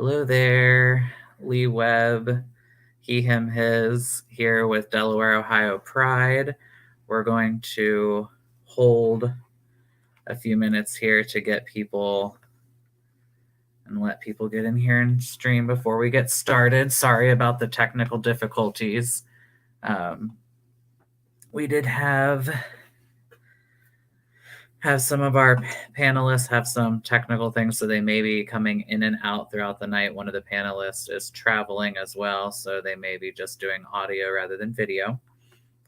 Hello there, Lee Webb, he, him, his, here with Delaware Ohio Pride. We're going to hold a few minutes here to get people and let people get in here and stream before we get started. Sorry about the technical difficulties. We did have some of our panelists have some technical things, so they may be coming in and out throughout the night. One of the panelists is traveling as well, so they may be just doing audio rather than video.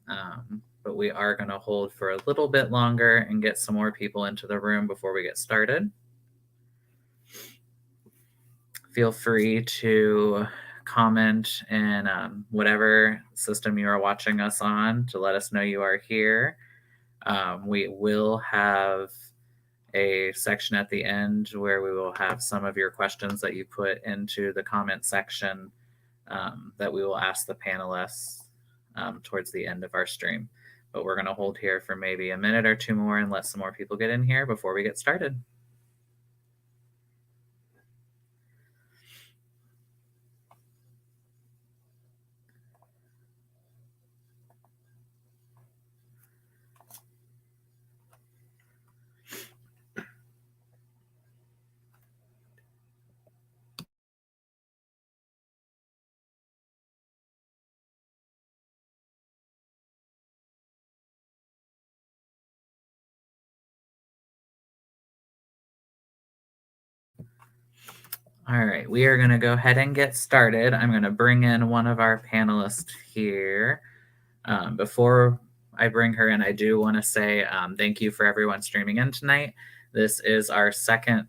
But we are going to hold for a little bit longer and get some more people into the room before we get started. Feel free to comment in whatever system you are watching us on to let us know you are here. We will have a section at the end where we will have some of your questions that you put into the comment section that we will ask the panelists towards the end of our stream. But we're going to hold here for maybe a minute or two more and let some more people get in here before we get started. All right, we are going to go ahead and get started. I'm going to bring in one of our panelists here. Before I bring her in, I do want to say thank you for everyone streaming in tonight. This is our second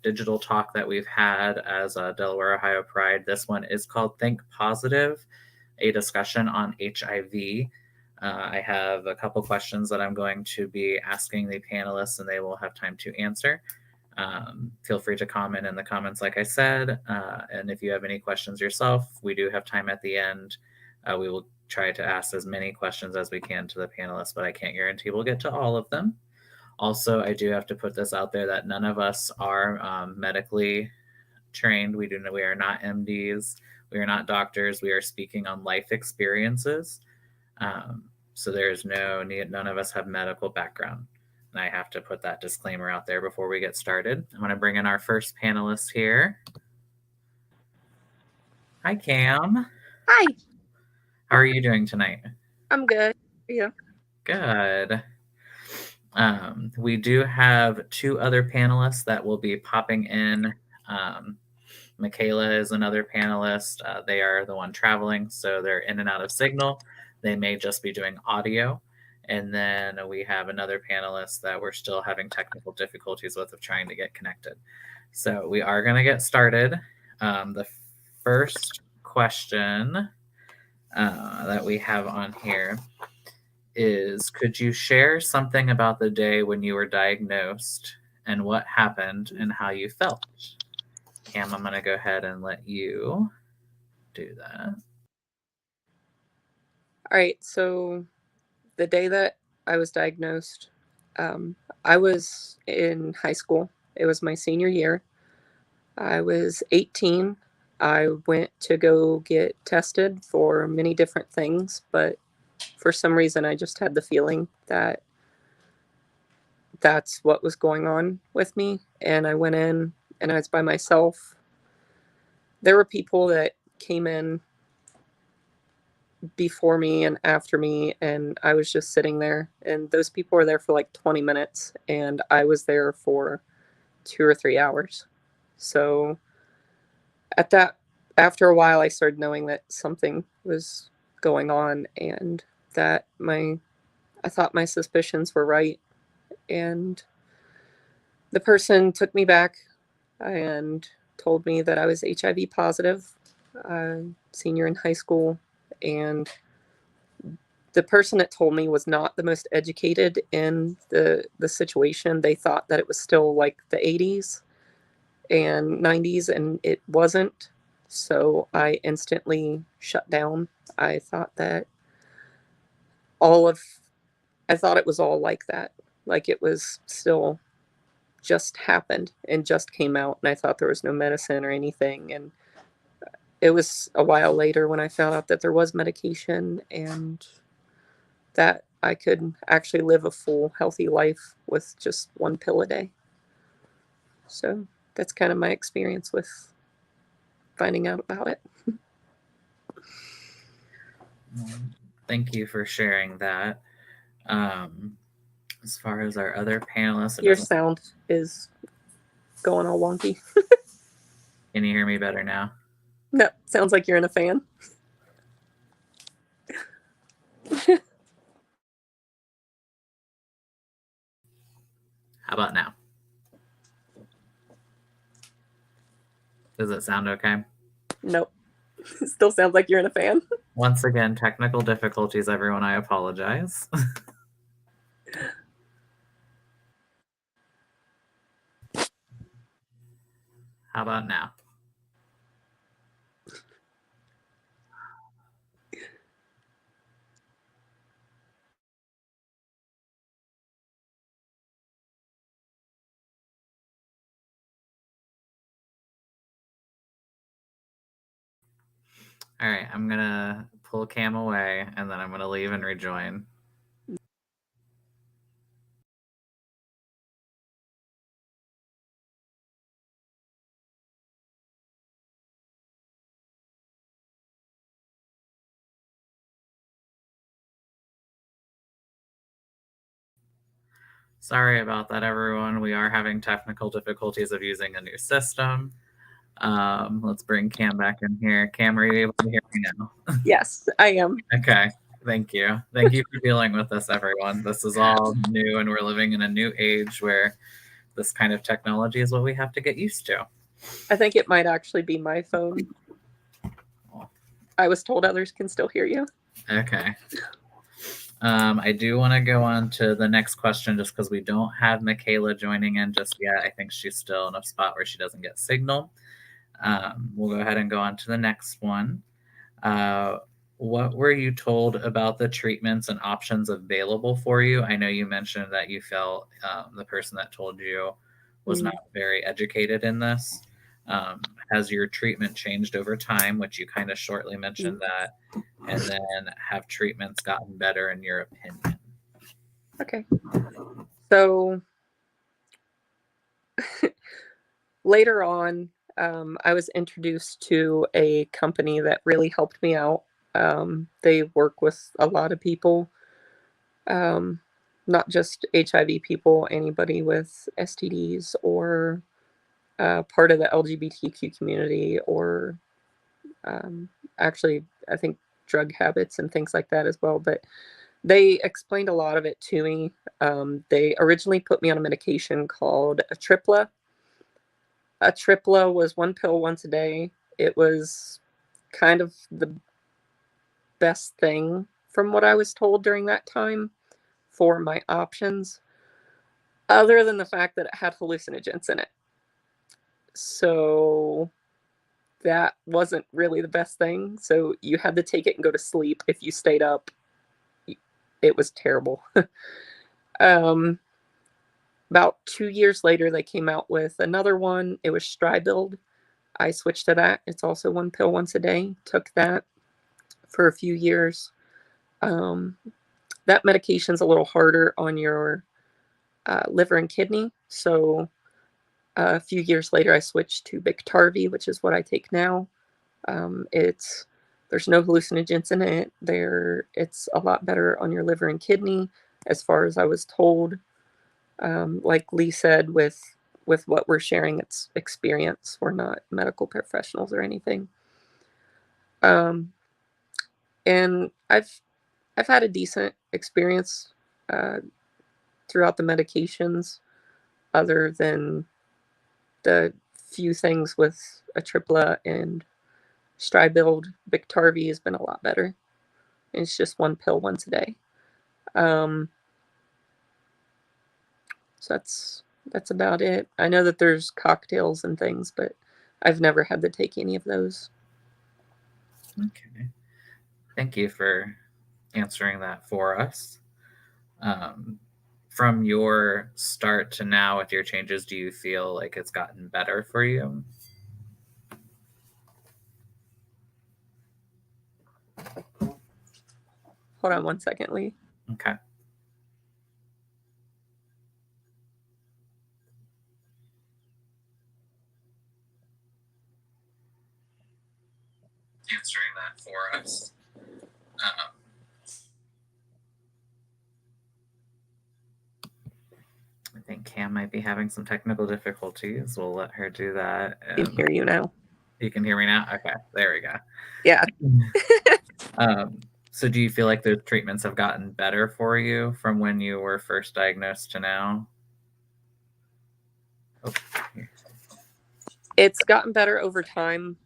digital talk that we've had as Delaware Ohio Pride. This one is called Think Positive, a discussion on HIV. I have a couple questions that I'm going to be asking the panelists, and they will have time to answer. Feel free to comment in the comments, like I said. And if you have any questions yourself, we do have time at the end. We will try to ask as many questions as we can to the panelists, but I can't guarantee we'll get to all of them. Also, I do have to put this out there that none of us are medically trained. We are not MDs. We are not doctors. We are speaking on life experiences. So there's none of us have medical background. And I have to put that disclaimer out there before we get started. I'm going to bring in our first panelist here. Hi, Cam. Hi. How are you doing tonight? I'm good. Yeah. Good. We do have two other panelists that will be popping in. Michaela is another panelist. They are the one traveling, so they're in and out of signal. They may just be doing audio. And then we have another panelist that we're still having technical difficulties with of trying to get connected. So we are going to get started. The first question that we have on here is, could you share something about the day when you were diagnosed and what happened and how you felt? Cam, I'm going to go ahead and let you do that. All right. So the day that I was diagnosed, I was in high school. It was my senior year. I was 18. I went to go get tested for many different things, but for some reason I just had the feeling that that's what was going on with me. And I went in and I was by myself. There were people that came in before me and after me, and I was just sitting there, and those people were there for like 20 minutes and I was there for 2 or 3 hours. So after a while I started knowing that something was going on, and that I thought my suspicions were right. And the person took me back and told me that I was HIV positive, senior in high school. And the person that told me was not the most educated in the situation. They thought that it was still like the 80s and 90s, and it wasn't. So I instantly shut down. I thought it was all like that. Like it was still just happened and just came out, and I thought there was no medicine or anything. And it was a while later when I found out that there was medication and that I could actually live a full, healthy life with just one pill a day. So that's kind of my experience with finding out about it. Thank you for sharing that. As far as our other panelists, Your sound is going all wonky. Can you hear me better now? No, sounds like you're in a fan. How about now? Does it sound okay? Nope. It still sounds like you're in a fan. Once again, technical difficulties, everyone. I apologize. How about now? All right, I'm going to pull Cam away, and then I'm going to leave and rejoin. Sorry about that, everyone. We are having technical difficulties of using a new system. Let's bring Cam back in here. Cam, are you able to hear me now? Yes, I am. Okay. Thank you. Thank you for dealing with this, everyone. This is all new, and we're living in a new age where this kind of technology is what we have to get used to. I think it might actually be my phone. I was told others can still hear you. Okay. I do want to go on to the next question just because we don't have Michaela joining in just yet. I think she's still in a spot where she doesn't get signal. We'll go ahead and go on to the next one. What were you told about the treatments and options available for you? I know you mentioned that you felt the person that told you was not very educated in this. Has your treatment changed over time, which you kind of shortly mentioned that? And then have treatments gotten better in your opinion? Okay. So later on, I was introduced to a company that really helped me out. They work with a lot of people, not just HIV people, anybody with STDs or part of the LGBTQ community, or actually, I think drug habits and things like that as well. But they explained a lot of it to me. They originally put me on a medication called Atripla. Atripla was one pill once a day. It was kind of the best thing from what I was told during that time for my options, other than the fact that it had hallucinogens in it. So that wasn't really the best thing. So you had to take it and go to sleep. If you stayed up, it was terrible. About 2 years later, they came out with another one. It was Stribild. I switched to that. It's also one pill once a day. Took that for a few years. That medication's a little harder on your liver and kidney. So a few years later, I switched to Biktarvy, which is what I take now. There's no hallucinogens in it. It's a lot better on your liver and kidney, as far as I was told. Like Lee said, with what we're sharing, it's experience. We're not medical professionals or anything. And I've had a decent experience throughout the medications, other than the few things with Atripla and Stribild. Biktarvy has been a lot better. It's just one pill once a day. So that's about it. I know that there's cocktails and things, but I've never had to take any of those. Okay. Thank you for answering that for us. from your start to now with your changes, do you feel like it's gotten better for you? Hold on one second, Lee. Okay. Answering that for us. I think Cam might be having some technical difficulties. We'll let her do that. I can hear you now. You can hear me now? Okay, there we go. Yeah. So do you feel like those treatments have gotten better for you from when you were first diagnosed to now? Oh, here. It's gotten better over time.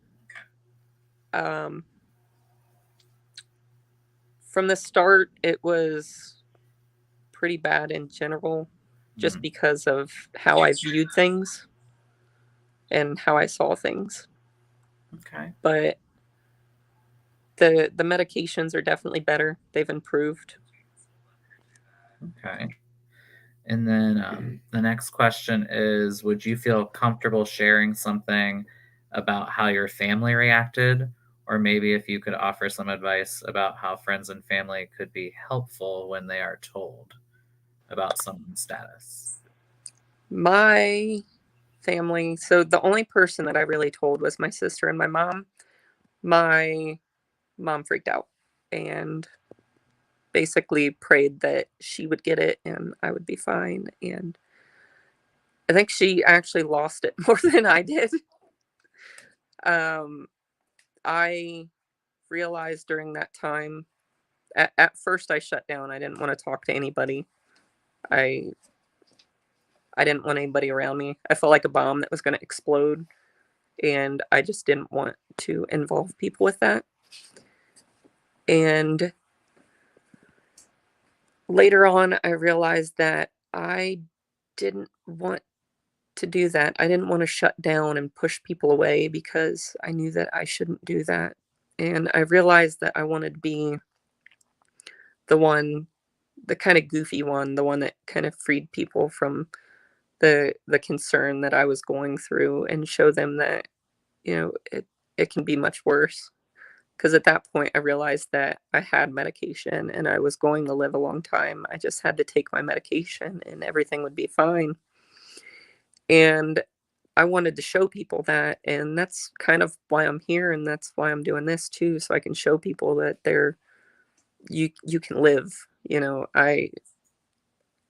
From the start, it was pretty bad in general, just because of how I viewed things and how I saw things. Okay. But the medications are definitely better. They've improved. Okay. And then the next question is, would you feel comfortable sharing something about how your family reacted? Or maybe if you could offer some advice about how friends and family could be helpful when they are told about someone's status. My family, so the only person that I really told was my sister and my mom. My mom freaked out and basically prayed that she would get it and I would be fine. And I think she actually lost it more than I did. I realized during that time, at first I shut down. I didn't want to talk to anybody. I didn't want anybody around me. I felt like a bomb that was going to explode, and I just didn't want to involve people with that. And later on, I realized that I didn't want to do that. I didn't want to shut down and push people away because I knew that I shouldn't do that. And I realized that I wanted to be the one, the kind of goofy one, the one that kind of freed people from the concern that I was going through and show them that, it can be much worse. Because at that point, I realized that I had medication and I was going to live a long time. I just had to take my medication and everything would be fine. And I wanted to show people that. And that's kind of why I'm here. And that's why I'm doing this too. So I can show people that you can live.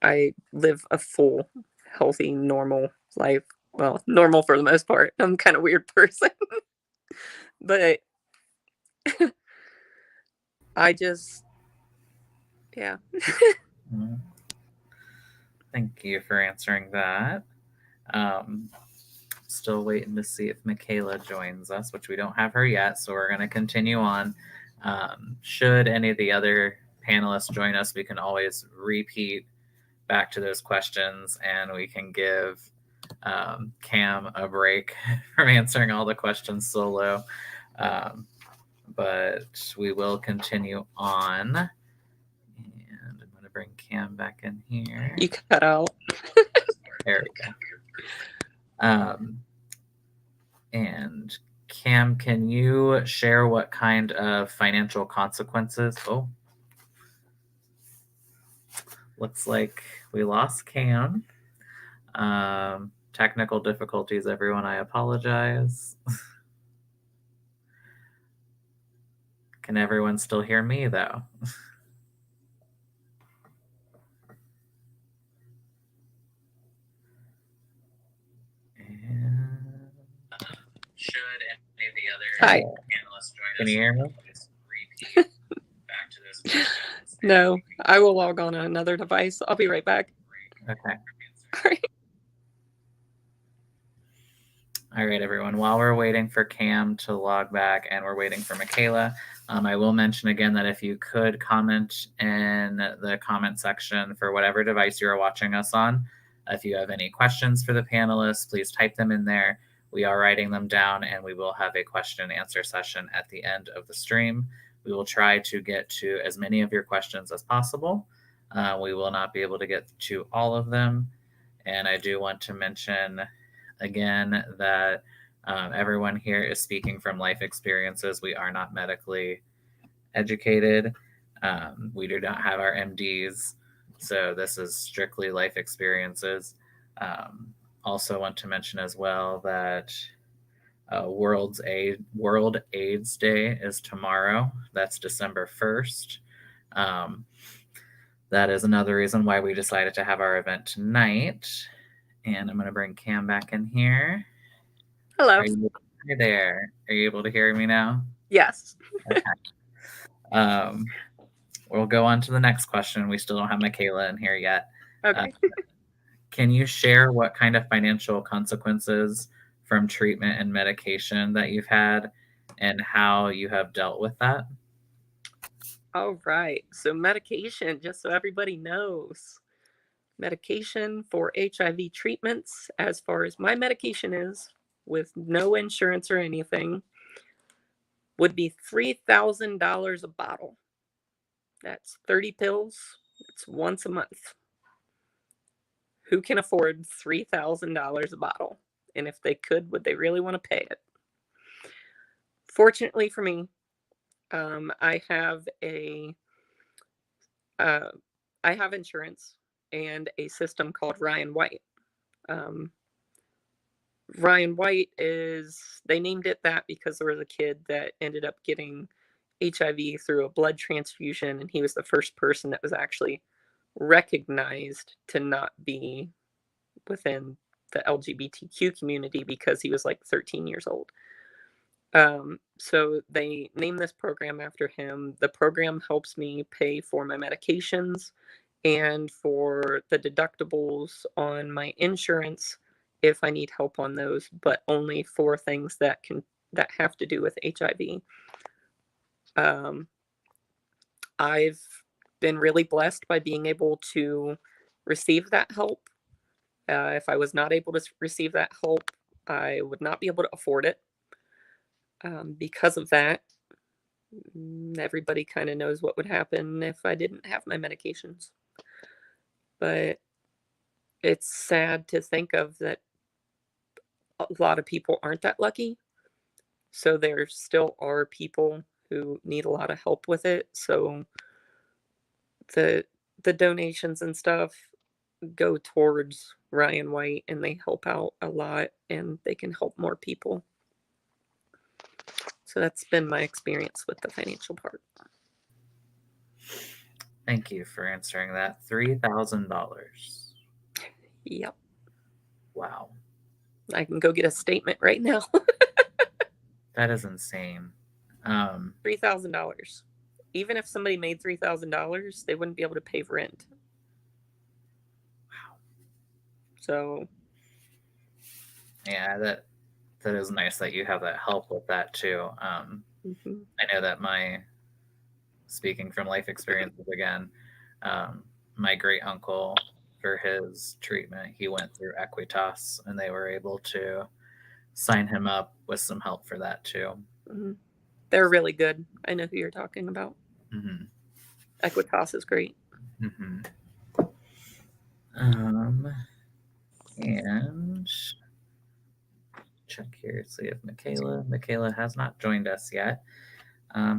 I live a full, healthy, normal life. Well, normal for the most part. I'm kind of weird person. But I just, yeah. Thank you for answering that. Still waiting to see if Michaela joins us, which we don't have her yet, so we're going to continue on. Should any of the other panelists join us, we can always repeat back to those questions and we can give Cam a break from answering all the questions solo. But we will continue on. And I'm going to bring Cam back in here. You cut out. There we go. And Cam, can you share what kind of financial consequences? Oh, looks like we lost Cam. Technical difficulties, everyone. I apologize. Can everyone still hear me, though? And should any of the other Hi. panelists join us? Can you hear me? Back to those questions. No, I will log on another device. I'll be right back. Okay. All right. All right, everyone. While we're waiting for Cam to log back and we're waiting for Michaela, I will mention again that if you could comment in the comment section for whatever device you're watching us on. If you have any questions for the panelists, please type them in there. We are writing them down and we will have a question and answer session at the end of the stream. We will try to get to as many of your questions as possible. We will not be able to get to all of them. And I do want to mention again that everyone here is speaking from life experiences. We are not medically educated. We do not have our MDs. So this is strictly life experiences. Also, want to mention as well that World AIDS Day is tomorrow. That's December 1st. That is another reason why we decided to have our event tonight. And I'm going to bring Cam back in here. Hello. Hi there. Are you able to hear me now? Yes. Okay. We'll go on to the next question. We still don't have Michaela in here yet. Okay. Can you share what kind of financial consequences from treatment and medication that you've had and how you have dealt with that? All right. So medication, just so everybody knows, medication for HIV treatments, as far as my medication is, with no insurance or anything, would be $3,000 a bottle. That's 30 pills. It's once a month. Who can afford $3,000 a bottle? And if they could, would they really want to pay it? Fortunately for me, I have insurance and a system called Ryan White. Ryan White they named it that because there was a kid that ended up getting HIV through a blood transfusion, and he was the first person that was actually recognized to not be within the LGBTQ community because he was like 13 years old. So they named this program after him. The program helps me pay for my medications and for the deductibles on my insurance if I need help on those, but only for things that have to do with HIV. I've been really blessed by being able to receive that help. If I was not able to receive that help, I would not be able to afford it. Because of that, everybody kind of knows what would happen if I didn't have my medications. But it's sad to think of that a lot of people aren't that lucky. So there still are people who need a lot of help with it. So the donations and stuff go towards Ryan White, and they help out a lot, and they can help more people. So that's been my experience with the financial part. Thank you for answering that. $3,000. Yep. Wow. I can go get a statement right now. That is insane. $3,000. Even if somebody made $3,000, they wouldn't be able to pay rent. Wow. So yeah, that is nice that you have that help with that too. I know that speaking from life experiences again, my great uncle, for his treatment, he went through Equitas, and they were able to sign him up with some help for that too. They're really good. I know who you're talking about. Mm-hmm. Equitas is great. Mm-hmm. And check here, see if Michaela has not joined us yet.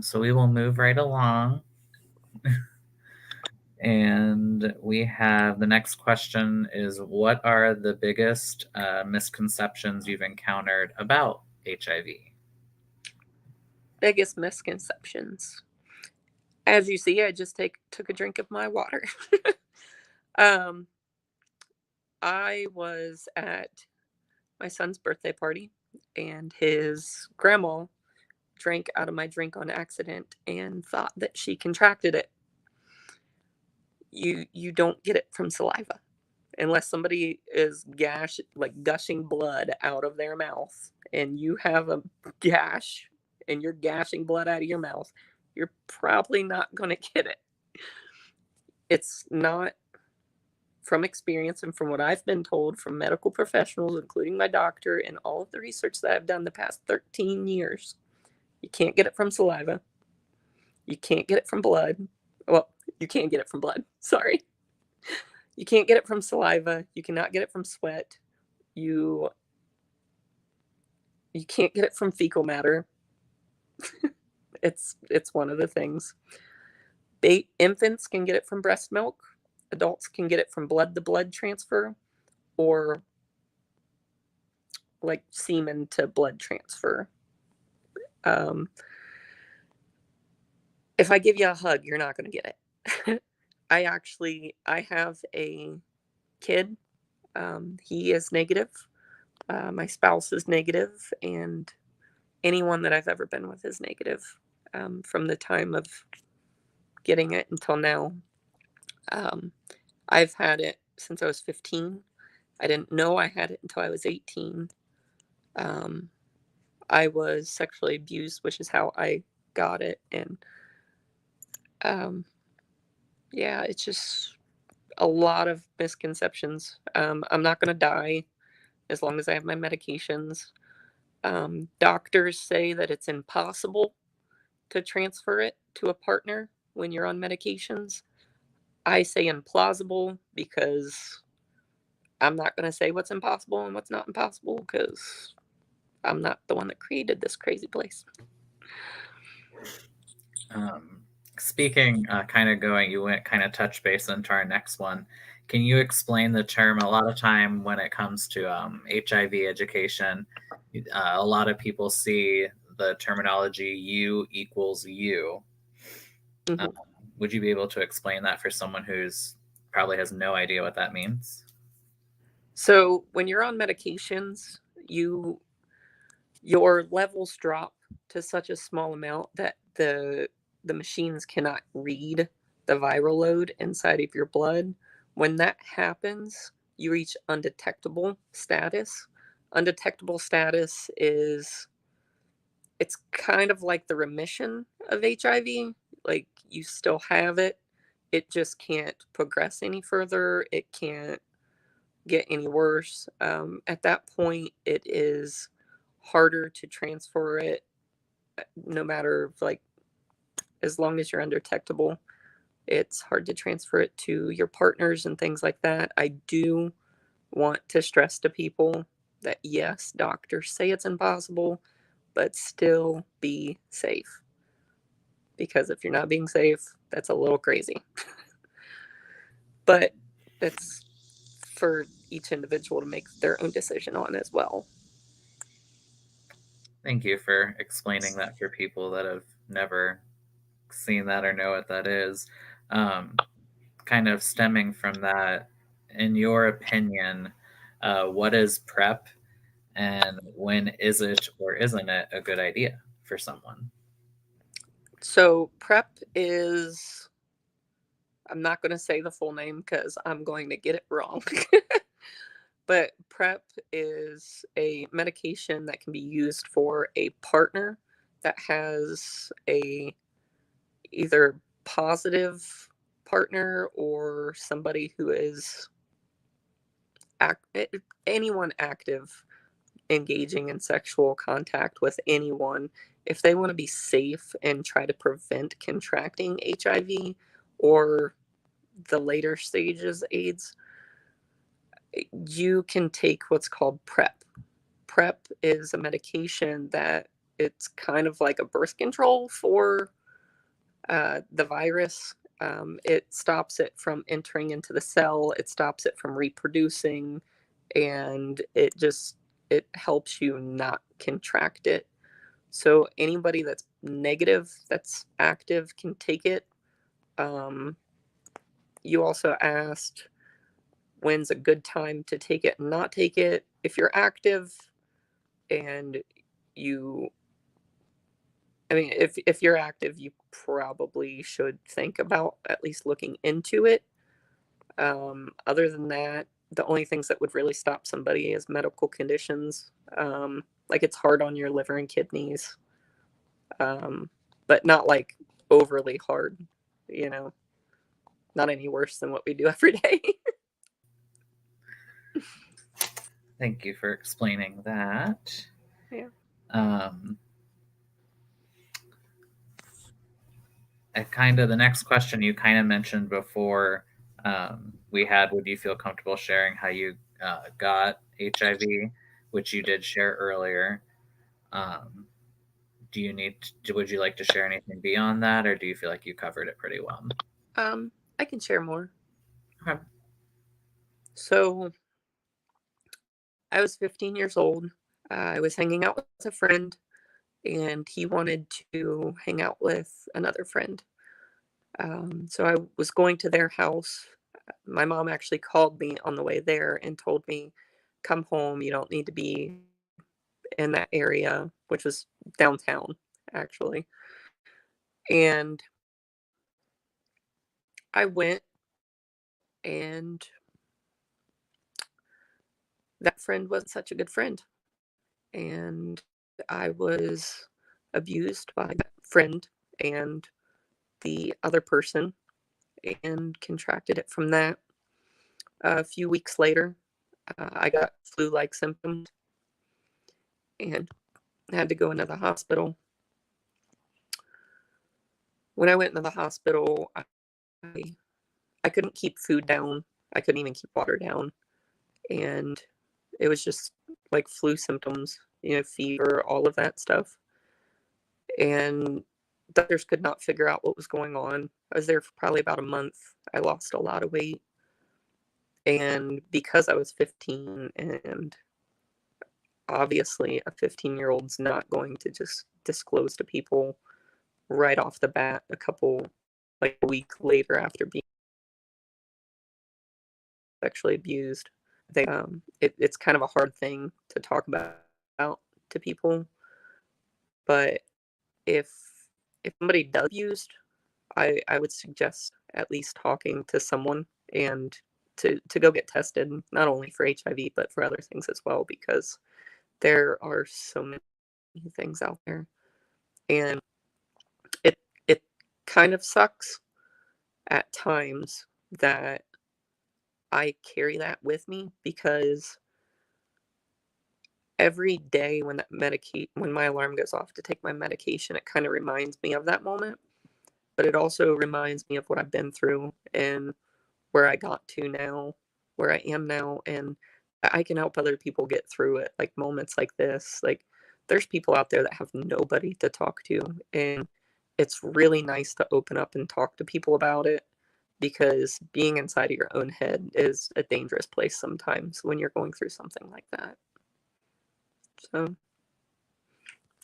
So we will move right along. And we have the next question is, what are the biggest misconceptions you've encountered about HIV? Biggest misconceptions. As you see, I just took a drink of my water. I was at my son's birthday party, and his grandma drank out of my drink on accident and thought that she contracted it. You don't get it from saliva unless somebody is gushing blood out of their mouth, and you have a gash and you're gashing blood out of your mouth. You're probably not going to get it. It's not, from experience and from what I've been told from medical professionals, including my doctor, and all of the research that I've done the past 13 years, you can't get it from saliva. You can't get it from blood. Well, You can't get it from blood. Sorry. You can't get it from saliva. You cannot get it from sweat. You can't get it from fecal matter. It's one of the things. Infants can get it from breast milk. Adults can get it from blood-to-blood transfer, or like semen to blood transfer. If I give you a hug, you're not going to get it. I have a kid. He is negative. My spouse is negative, and anyone that I've ever been with is negative, from the time of getting it until now. I've had it since I was 15. I didn't know I had it until I was 18. I was sexually abused, which is how I got it. And yeah, it's just a lot of misconceptions. I'm not going to die as long as I have my medications. Doctors say that it's impossible to transfer it to a partner when you're on medications. I say implausible because I'm not going to say what's impossible and what's not impossible, because I'm not the one that created this crazy place. Speaking, you went kind of touch base into our next one. Can you explain the term? A lot of time when it comes to HIV education, a lot of people see the terminology "you equals you." Mm-hmm. Would you be able to explain that for someone who's probably has no idea what that means? So when you're on medications, your levels drop to such a small amount that the machines cannot read the viral load inside of your blood. When that happens, you reach undetectable status. Undetectable status is, it's kind of like the remission of HIV. Like, you still have it. It just can't progress any further. It can't get any worse. At that point, it is harder to transfer it, no matter, like, as long as you're undetectable. It's hard to transfer it to your partners and things like that. I do want to stress to people that yes, doctors say it's impossible, but still be safe. Because if you're not being safe, that's a little crazy. But that's for each individual to make their own decision on as well. Thank you for explaining that for people that have never seen that or know what that is. Kind of stemming from that, in your opinion, what is PrEP, and when is it or isn't it a good idea for someone? So PrEP is, I'm not going to say the full name because I'm going to get it wrong. But PrEP is a medication that can be used for a partner that has a either positive partner or somebody who is anyone active engaging in sexual contact with anyone. If they want to be safe and try to prevent contracting HIV or the later stages AIDS, you can take what's called PrEP. PrEP is a medication that it's kind of like a birth control for the virus. It stops it from entering into the cell. It stops it from reproducing, and it helps you not contract it. So anybody that's negative, that's active, can take it. You also asked when's a good time to take it and not take it. If you're active and you, I mean, if you're active, you probably should think about at least looking into it. Other than that, the only things that would really stop somebody is medical conditions. Like, it's hard on your liver and kidneys, but not like overly hard, you know, not any worse than what we do every day. Thank you for explaining that. Yeah. Um, kind of the next question you kind of mentioned before we had, would you feel comfortable sharing how you got HIV, which you did share earlier. Um, do you need? Would you like to share anything beyond that, or do you feel like you covered it pretty well? I can share more. Okay. So I was 15 years old. I was hanging out with a friend, and he wanted to hang out with another friend. So I was going to their house. My mom actually called me on the way there and told me, "Come home. You don't need to be in that area," which was downtown, actually. And I went, and that friend wasn't such a good friend. And I was abused by that friend and the other person and contracted it from that. A few weeks later, I got flu like symptoms and had to go into the hospital. When I went into the hospital, I couldn't keep food down. I couldn't even keep water down. And it was just like flu symptoms, fever, all of that stuff. And doctors could not figure out what was going on. I was there for probably about a month. I lost a lot of weight. And because I was 15, and obviously a 15-year-old's not going to just disclose to people right off the bat like a week later after being sexually abused. It's kind of a hard thing to talk about to people. But if somebody does abused, I would suggest at least talking to someone and to go get tested, not only for HIV but for other things as well, because there are so many things out there, and it kind of sucks at times that I carry that with me, because every day when my alarm goes off to take my medication, it kind of reminds me of that moment, but it also reminds me of what I've been through and where I got to now, where I am now, and I can help other people get through it. Like moments like this, like there's people out there that have nobody to talk to, and it's really nice to open up and talk to people about it, because being inside of your own head is a dangerous place sometimes when you're going through something like that. So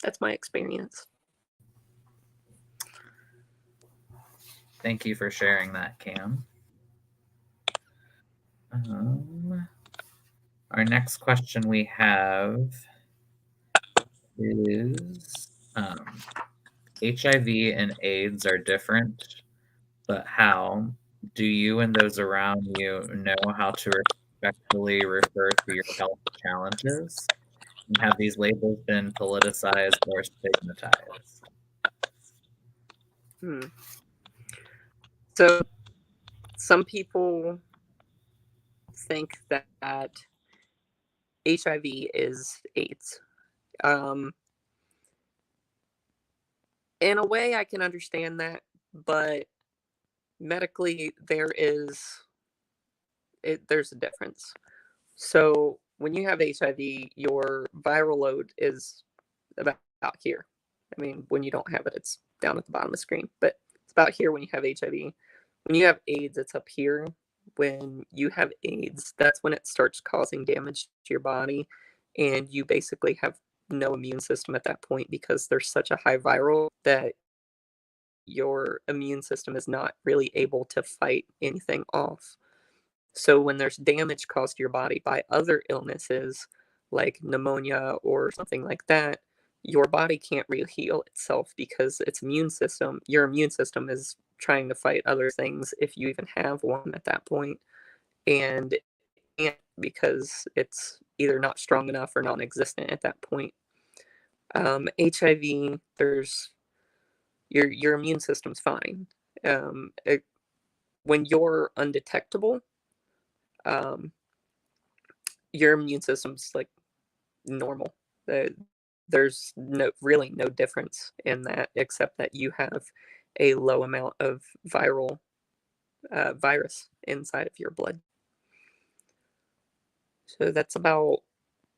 that's my experience. Thank you for sharing that, Cam. Um, our next question we have is HIV and AIDS are different, but how do you and those around you know how to respectfully refer to your health challenges? And have these labels been politicized or stigmatized? Hmm. So some people think that HIV is AIDS. Um, in a way, I can understand that, but medically, there's a difference. So when you have HIV, your viral load is about here. I mean, when you don't have it, it's down at the bottom of the screen, but it's about here when you have HIV. When you have AIDS, it's up here. When you have AIDS, that's when it starts causing damage to your body, and you basically have no immune system at that point, because there's such a high viral that your immune system is not really able to fight anything off. So when there's damage caused to your body by other illnesses like pneumonia or something like that, your body can't really heal itself, because your immune system is trying to fight other things, if you even have one at that point, and it can't, because it's either not strong enough or non-existent at that point. HIV, there's your immune system's fine. When you're undetectable, um, your immune system's like normal. There's no difference in that, except that you have a low amount of virus inside of your blood. So that's about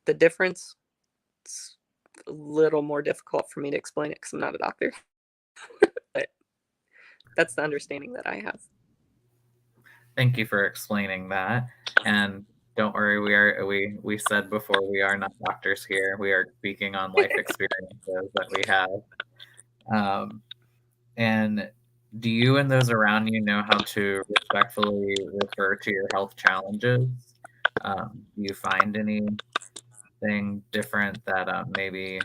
the difference. It's a little more difficult for me to explain it because I'm not a doctor, but that's the understanding that I have. Thank you for explaining that. And don't worry, we said before we are not doctors here. We are speaking on life experiences that we have. And do you and those around you know how to respectfully refer to your health challenges? Do you find anything different that maybe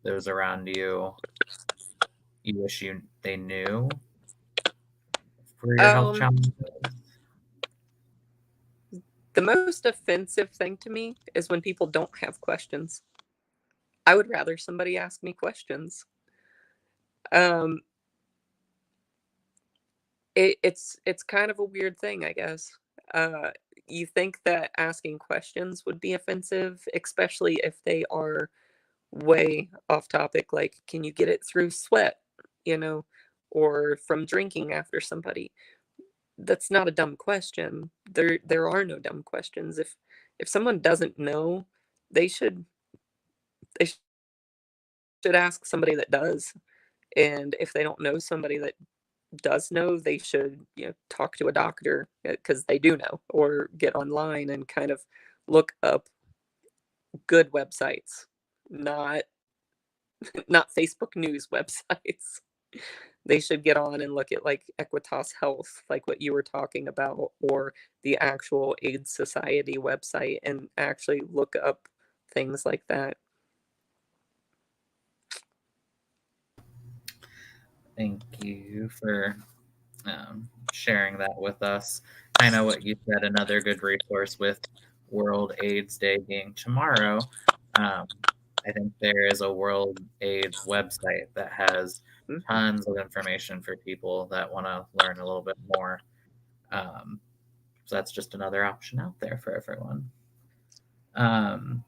those around you wish they knew for your health Um, challenges? the most offensive thing to me is when people don't have questions. I would rather somebody ask me questions. Um, it's kind of a weird thing, I guess. Uh, you think that asking questions would be offensive, especially if they are way off topic, like, can you get it through sweat, you know, or from drinking after somebody? That's not a dumb question. There are no dumb questions. If someone doesn't know, they they should ask somebody that does. And if they don't know somebody that does know, they should, talk to a doctor because they do know, or get online and kind of look up good websites, not not Facebook news websites. They should get on and look at like Equitas Health, like what you were talking about, or the actual AIDS Society website, and actually look up things like that. Thank you for sharing that with us. Kind of what you said, another good resource with World AIDS Day being tomorrow. Um, I think there is a World AIDS website that has Mhm. tons of information for people that want to learn a little bit more. Um, so that's just another option out there for everyone. Um,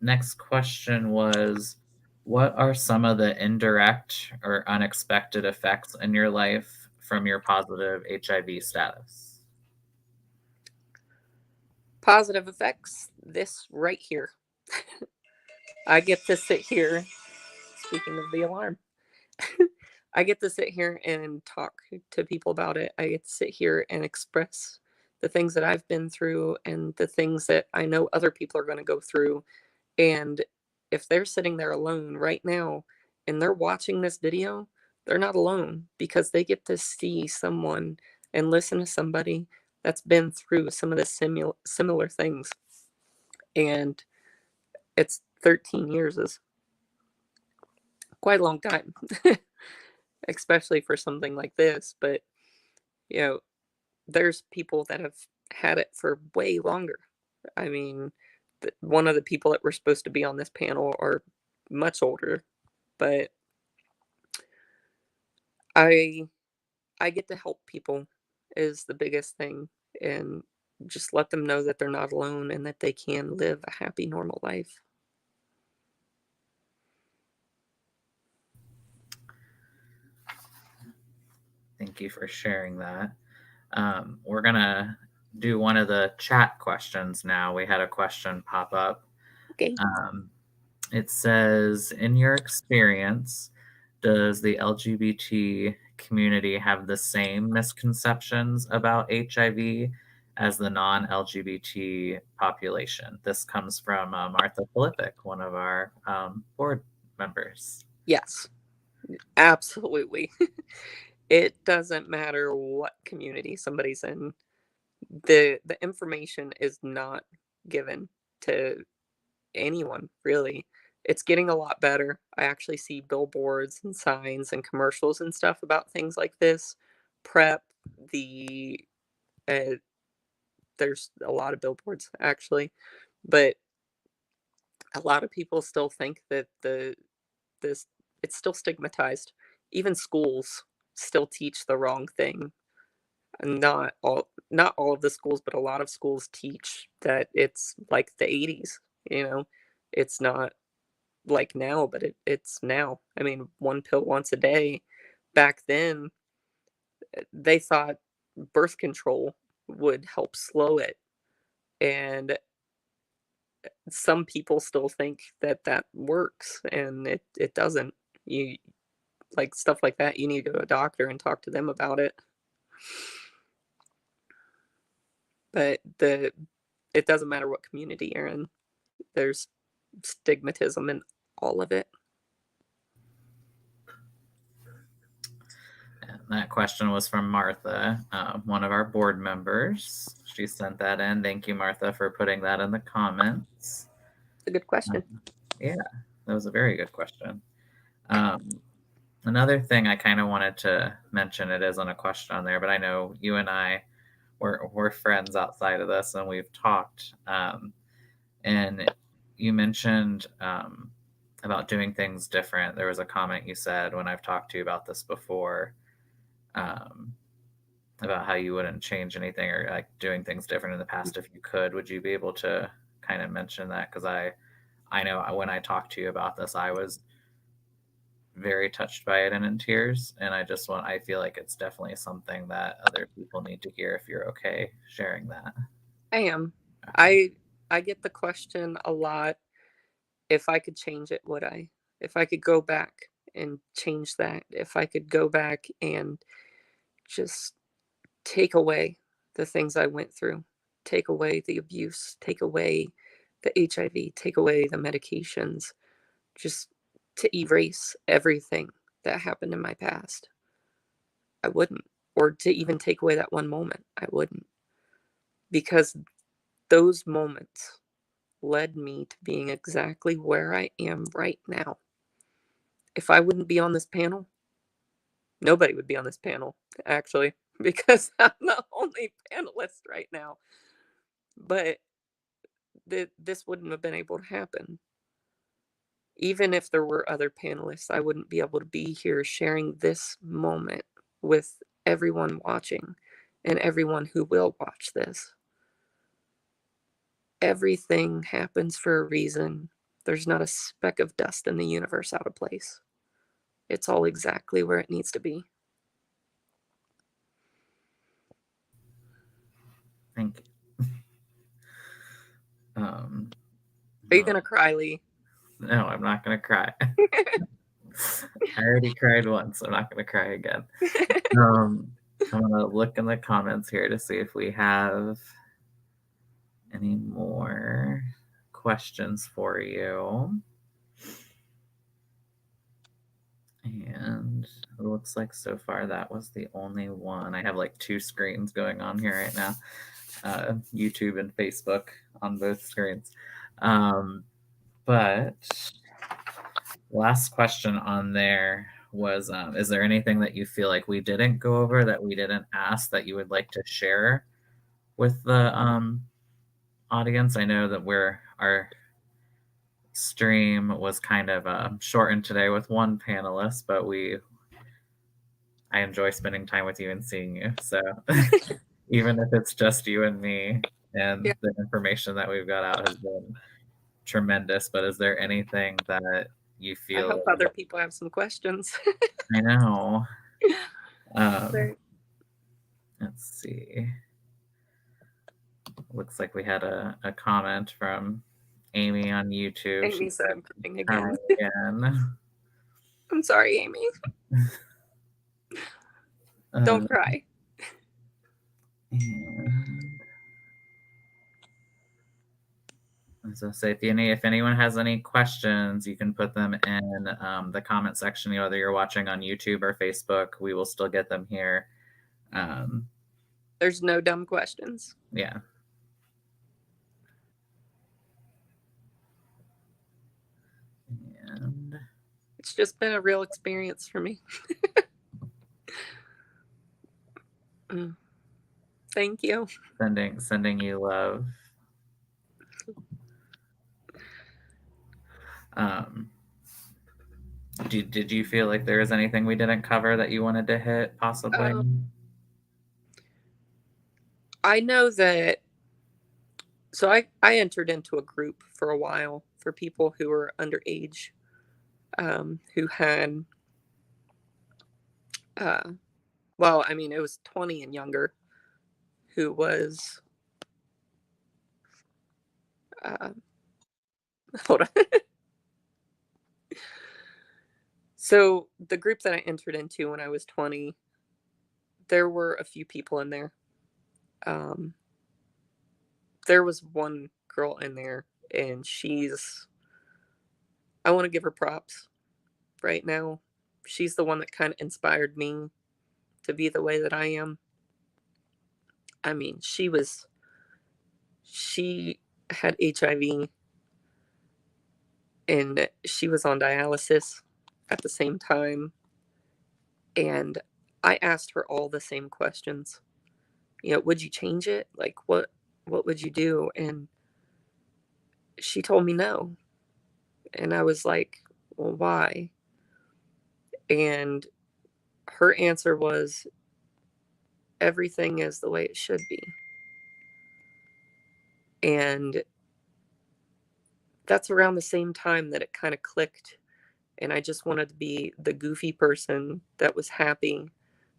Next question was, what are some of the indirect or unexpected effects in your life from your positive HIV status? Positive effects, this right here. I get to sit here, speaking of the alarm, I get to sit here and talk to people about it. I get to sit here and express the things that I've been through and the things that I know other people are going to go through. And if they're sitting there alone right now and they're watching this video, they're not alone because they get to see someone and listen to somebody that's been through some of the similar things. And it's 13 years is quite a long time, especially for something like this. But, you know, there's people that have had it for way longer. I mean, one of the people that were supposed to be on this panel are much older, but I I get to help people is the biggest thing, and just let them know that they're not alone and that they can live a happy normal life. Thank you for sharing that. We're going to do one of the chat questions now. We had a question pop up. Okay. Um, it says, in your experience, does the LGBT community have the same misconceptions about HIV as the non LGBT population? This comes from Martha Filippic, one of our board members. Yes, absolutely. It doesn't matter what community somebody's in. The information is not given to anyone, really. It's getting a lot better. I actually see billboards and signs and commercials and stuff about things like this. PrEP, the uh, there's a lot of billboards actually, but a lot of people still think that this it's still stigmatized. Even schools still teach the wrong thing. And not all of the schools, but a lot of schools teach that it's like the 80s, you know. It's not like now, but it's now. I mean, one pill once a day, back then, they thought birth control would help slow it, and some people still think that that works, and it doesn't. You like stuff like that, you need to go to a doctor and talk to them about it. But it doesn't matter what community you're in. There's stigmatism in all of it. And that question was from Martha, one of our board members. She sent that in. Thank you, Martha, for putting that in the comments. It's a good question. Yeah, that was a very good question. Another thing I kind of wanted to mention, it isn't a question on there, but I know you and I, we're friends outside of this, and we've talked. And you mentioned about doing things different. There was a comment you said when I've talked to you about this before, about how you wouldn't change anything or like doing things different in the past if you could. Would you be able to kind of mention that? Because I know when I talked to you about this, I was very touched by it and in tears. And I feel like it's definitely something that other people need to hear if you're okay sharing that. I am. I get the question a lot. If I could change it, would I? If I could go back and change that, if I could go back and just take away the things I went through, take away the abuse, take away the HIV, take away the medications, just to erase everything that happened in my past, I wouldn't. Or to even take away that one moment, I wouldn't. Because those moments led me to being exactly where I am right now. If I wouldn't be on this panel, nobody would be on this panel, actually, because I'm the only panelist right now. But this wouldn't have been able to happen. Even if there were other panelists, I wouldn't be able to be here sharing this moment with everyone watching and everyone who will watch this. Everything happens for a reason. There's not a speck of dust in the universe out of place. It's all exactly where it needs to be. Thank you. Are you gonna cry, Lee? No, I'm not gonna cry. I already cried once. I'm not gonna cry again. I'm gonna look in the comments here to see if we have any more questions for you. And it looks like so far that was the only one. I have like two screens going on here right now, YouTube and Facebook on both screens. But last question on there was, is there anything that you feel like we didn't go over, that we didn't ask, that you would like to share with the audience? I know that our stream was kind of shortened today with one panelist, but I enjoy spending time with you and seeing you. So even if it's just you and me, and Yeah. the information that we've got out has been tremendous. But is there anything that you I feel hope other people have some questions. I know. Right. Let's see. Looks like we had a comment from Amy on YouTube. Amy She said I'm crying crying again. again. I'm sorry, Amy. Don't cry. And I was gonna say, if anyone has any questions, you can put them in the comment section. Whether you're watching on YouTube or Facebook, we will still get them here. There's no dumb questions. Yeah. And It's just been a real experience for me. Thank you. sending you love. Did you feel like there was anything we didn't cover that you wanted to hit, possibly? I know that. So I entered into a group for a while for people who were underage, who had Well, I mean, it was 20 and younger who was, uh, hold on. So the group that I entered into when I was 20, there were a few people in there. Um, there was one girl in there, and I want to give her props right now. She's the one that kind of inspired me to be the way that I am. I mean, she had HIV and she was on dialysis at the same time. And I asked her all the same questions. Would you change it? Like, what would you do? And she told me no. And I was like, well, why? And her answer was, everything is the way it should be. And that's around the same time that it kind of clicked. And I just wanted to be the goofy person that was happy,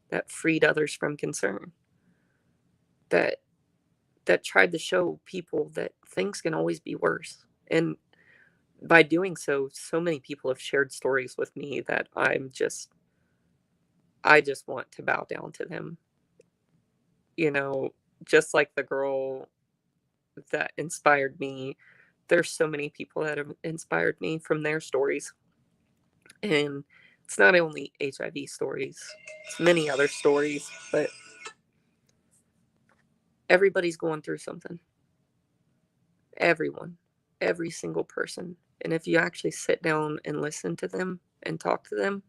that freed others from concern, that tried to show people that things can always be worse. And by doing so, so many people have shared stories with me that I just want to bow down to them. You know, just like the girl that inspired me, there's so many people that have inspired me from their stories. And it's not only HIV stories, it's many other stories, but everybody's going through something. Everyone, every single person. And if you actually sit down and listen to them and talk to them,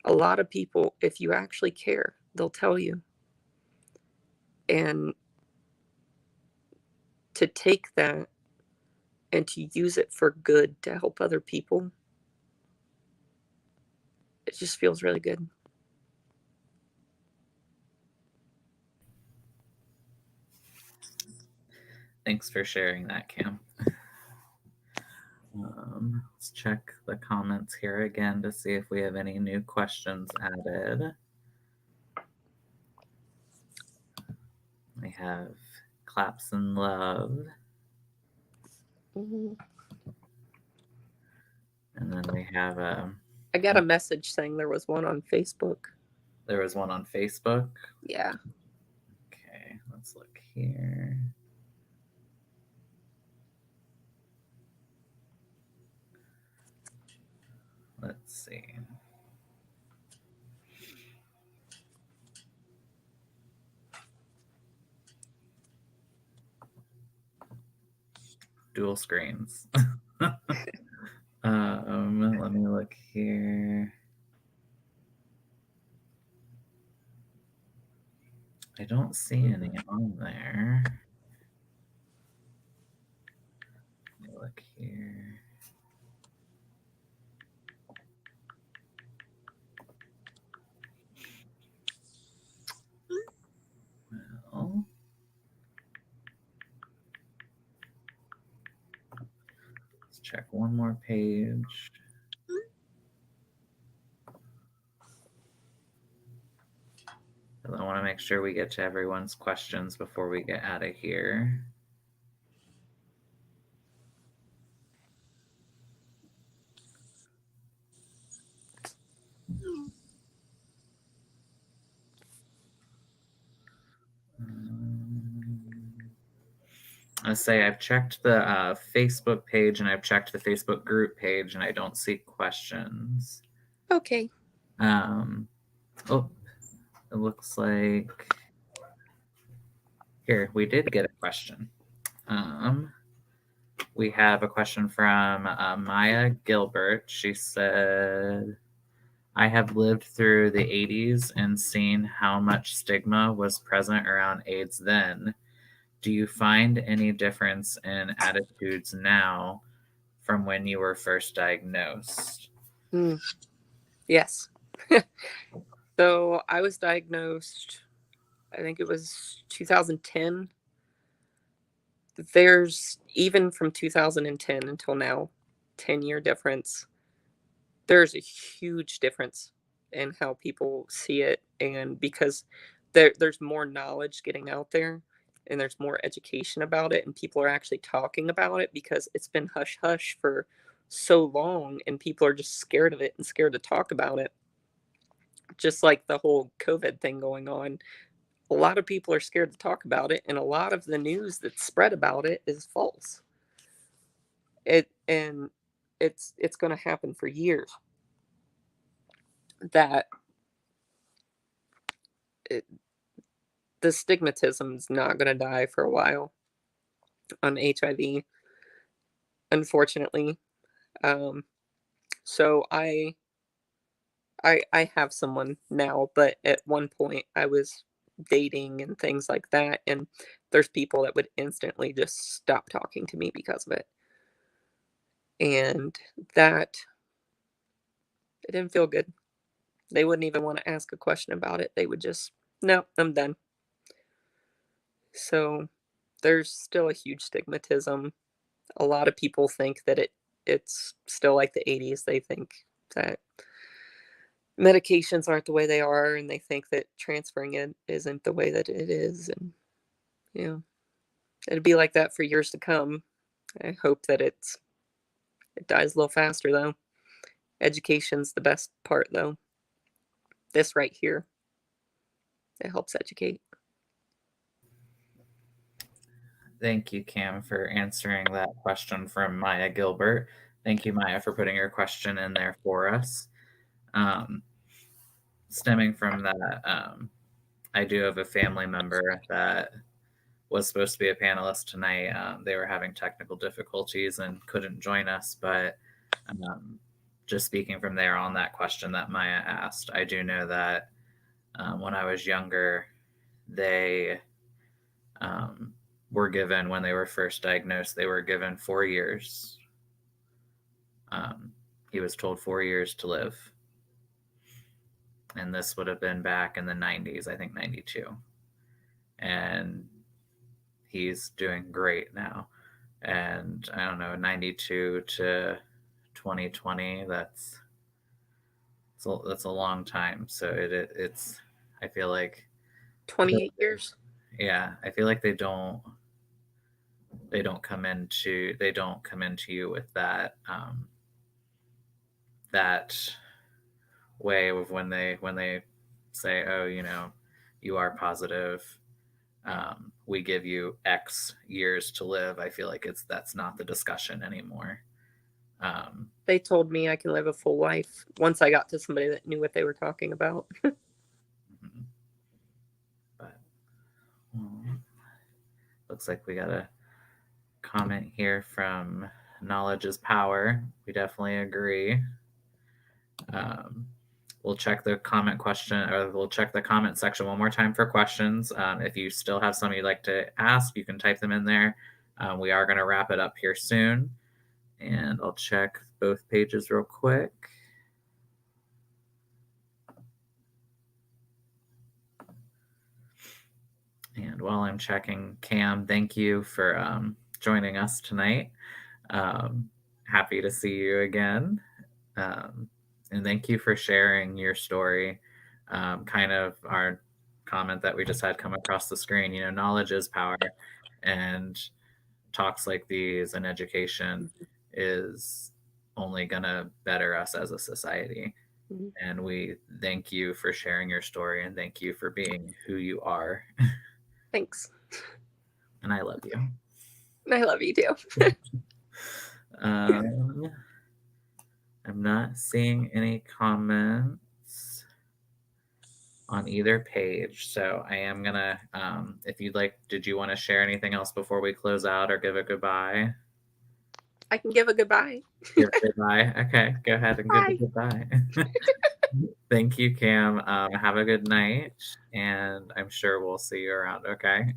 a lot of people, if you actually care, they'll tell you. And to take that and to use it for good to help other people, it just feels really good. Thanks for sharing that, Cam. Let's check the comments here again to see if we have any new questions added. We have claps and love. Mm-hmm. And then we have I got a message saying there was one on Facebook. There was one on Facebook? Yeah. Okay, let's look here. Let's see. Dual screens. Let me look here. I don't see any on there. Let me look here. Well, let's check one more page. I want to make sure we get to everyone's questions before we get out of here. I say I've checked the Facebook page and I've checked the Facebook group page and I don't see questions. Okay. Oh, it looks like here we did get a question. We have a question from Maya Gilbert. She said, I have lived through the 80s and seen how much stigma was present around AIDS then. Do you find any difference in attitudes now from when you were first diagnosed? Yes. So I was diagnosed, I think it was 2010. There's, even from 2010 until now, 10-year difference. There's a huge difference and how people see it, and because there's more knowledge getting out there, and there's more education about it, and people are actually talking about it because it's been hush hush for so long, and people are just scared of it and scared to talk about it. Just like the whole COVID thing going on, a lot of people are scared to talk about it, and a lot of the news that's spread about it is false. It's going to happen for years. That it, the stigmatism is not going to die for a while on HIV, unfortunately. Um, so I have someone now, but at one point I was dating and things like that, and there's people that would instantly just stop talking to me because of it, and that it didn't feel good. They wouldn't even want to ask a question about it. They would just, no, I'm done. So there's still a huge stigmatism. A lot of people think that it's still like the 80s. They think that medications aren't the way they are, and they think that transferring it isn't the way that it is, and you know, it'd be like that for years to come. I hope that it dies a little faster though. Education's the best part though. This right here, it helps educate. Thank you, Cam, for answering that question from Maya Gilbert. Thank you, Maya, for putting your question in there for us. Um, Stemming from that, I do have a family member that was supposed to be a panelist tonight. They were having technical difficulties and couldn't join us. But um, just speaking from there on that question that Maya asked, I do know that when I was younger, they were given, when they were first diagnosed, they were given 4 years. He was told 4 years to live. And this would have been back in the 90s, I think 92. And he's doing great now. And I don't know, 92 to 2020, that's a long time. So it's I feel like 28 years. yeah, I feel like they don't come into you with that way of when they say, oh, you are positive, we give you X years to live. I feel like that's not the discussion anymore. They told me I can live a full life once I got to somebody that knew what they were talking about. But looks like we got a comment here from Knowledge is Power. We definitely agree. We'll check the comment section one more time for questions. If you still have some you'd like to ask, you can type them in there. We are going to wrap it up here soon. And I'll check both pages real quick. And while I'm checking, Cam, thank you for joining us tonight. Happy to see you again. And thank you for sharing your story. Kind of our comment that we just had come across the screen, knowledge is power. And talks like these and education is only going to better us as a society. Mm-hmm. And we thank you for sharing your story and thank you for being who you are. Thanks. And I love you. I love you too. I'm not seeing any comments on either page. So I am going to, if you'd like, did you want to share anything else before we close out or give a goodbye? I can give a goodbye. Give a goodbye. Okay, go ahead and give a goodbye. Thank you, Cam. Have a good night, and I'm sure we'll see you around, okay?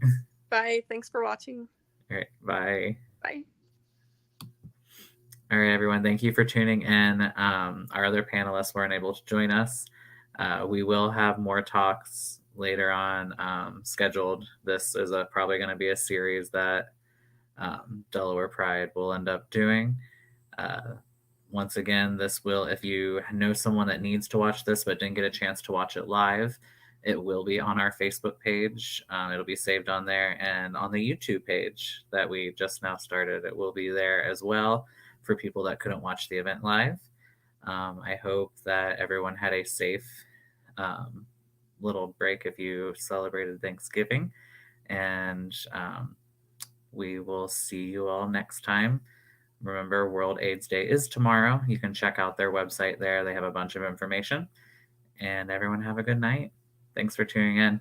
Bye. Thanks for watching. All right, bye. Bye. All right, everyone. Thank you for tuning in. Our other panelists weren't able to join us. We will have more talks later on scheduled. This is probably going to be a series that Delaware Pride will end up doing. Once again, this will, if you know someone that needs to watch this but didn't get a chance to watch it live, it will be on our Facebook page. It'll be saved on there, and on the YouTube page that we just now started, it will be there as well for people that couldn't watch the event live. I hope that everyone had a safe um, little break if you celebrated Thanksgiving, and we will see you all next time. Remember, World AIDS Day is tomorrow. You can check out their website there. They have a bunch of information. And everyone have a good night. Thanks for tuning in.